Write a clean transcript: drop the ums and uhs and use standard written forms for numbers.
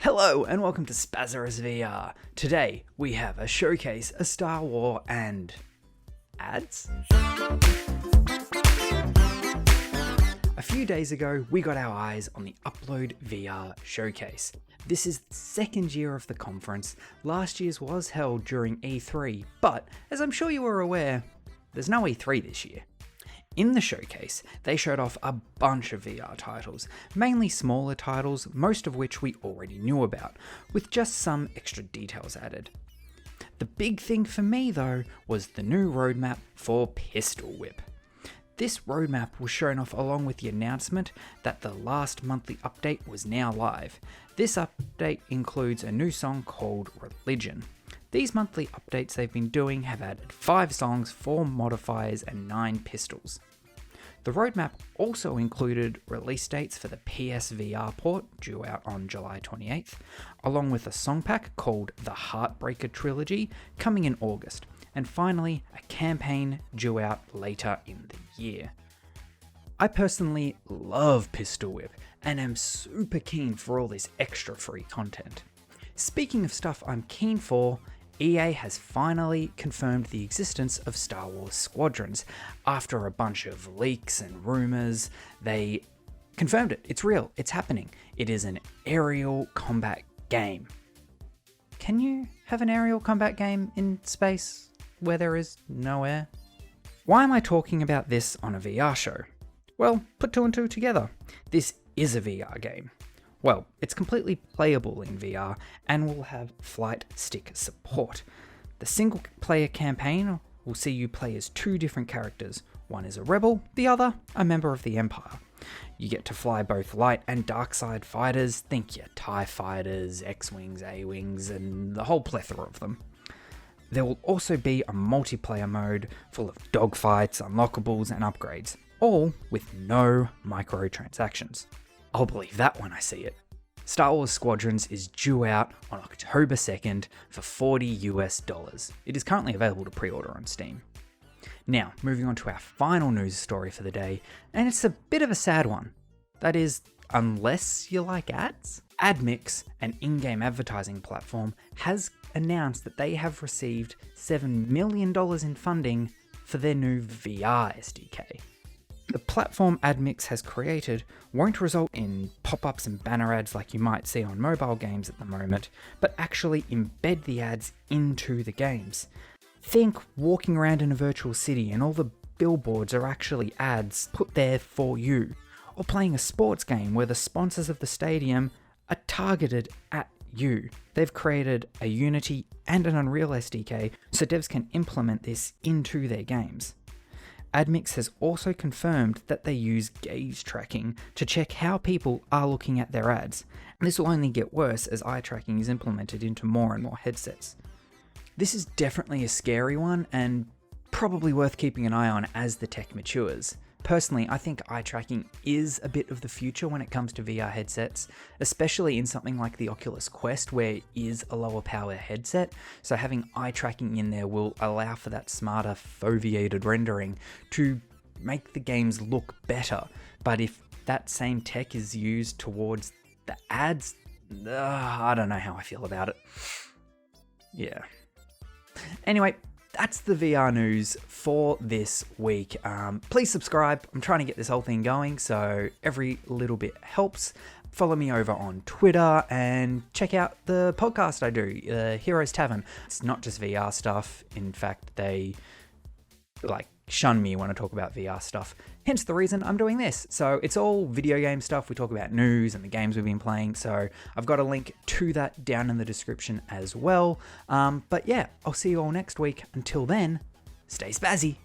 Hello and welcome to Spazarus VR. Today we have a showcase, a Star Wars and ads? A few days ago we got our eyes on the Upload VR showcase. This is the second year of the conference. Last year's was held during E3, but as I'm sure you are aware, there's no E3 this year. In the showcase, they showed off a bunch of VR titles, mainly smaller titles, most of which we already knew about, with just some extra details added. The big thing for me though was the new roadmap for Pistol Whip. This roadmap was shown off along with the announcement that the last monthly update was now live. This update includes a new song called Religion. These monthly updates they've been doing have added 5 songs, 4 modifiers and 9 pistols. The roadmap also included release dates for the PSVR port, due out on July 28th, along with a song pack called the Heartbreaker Trilogy, coming in August, and finally a campaign due out later in the year. I personally love Pistol Whip and am super keen for all this extra free content. Speaking of stuff I'm keen for, EA has finally confirmed the existence of Star Wars Squadrons. After a bunch of leaks and rumours, they confirmed it. It's real. It's happening. It is an aerial combat game. Can you have an aerial combat game in space where there is no air? Why am I talking about this on a VR show? Well, put 2 and 2 together. This is a VR game. Well, it's completely playable in VR and will have flight stick support. The single player campaign will see you play as 2 different characters. One is a rebel, the other a member of the Empire. You get to fly both light and dark side fighters, think your TIE fighters, X-Wings, A-Wings, and the whole plethora of them. There will also be a multiplayer mode full of dogfights, unlockables, and upgrades, all with no microtransactions. I'll believe that when I see it. Star Wars Squadrons is due out on October 2nd for $40 US. It is currently available to pre-order on Steam. Now, moving on to our final news story for the day, and it's a bit of a sad one. That is, unless you like ads? AdMix, an in-game advertising platform, has announced that they have received $7 million in funding for their new VR SDK. The platform AdMix has created won't result in pop-ups and banner ads like you might see on mobile games at the moment, but actually embed the ads into the games. Think walking around in a virtual city and all the billboards are actually ads put there for you, or playing a sports game where the sponsors of the stadium are targeted at you. They've created a Unity and an Unreal SDK so devs can implement this into their games. AdMix has also confirmed that they use gaze tracking to check how people are looking at their ads. And this will only get worse as eye tracking is implemented into more and more headsets. This is definitely a scary one and probably worth keeping an eye on as the tech matures. Personally, I think eye tracking is a bit of the future when it comes to VR headsets, especially in something like the Oculus Quest where it is a lower power headset, so having eye tracking in there will allow for that smarter foveated rendering to make the games look better. But if that same tech is used towards the ads, I don't know how I feel about it. Yeah. Anyway, that's the VR news for this week. Please subscribe. I'm trying to get this whole thing going, so every little bit helps. Follow me over on Twitter and check out the podcast I do, Heroes Tavern. It's not just VR stuff. In fact, they shun me when I talk about VR stuff. Hence the reason I'm doing this. So it's all video game stuff. We talk about news and the games we've been playing. So I've got a link to that down in the description as well. But yeah, I'll see you all next week. Until then, stay spazzy.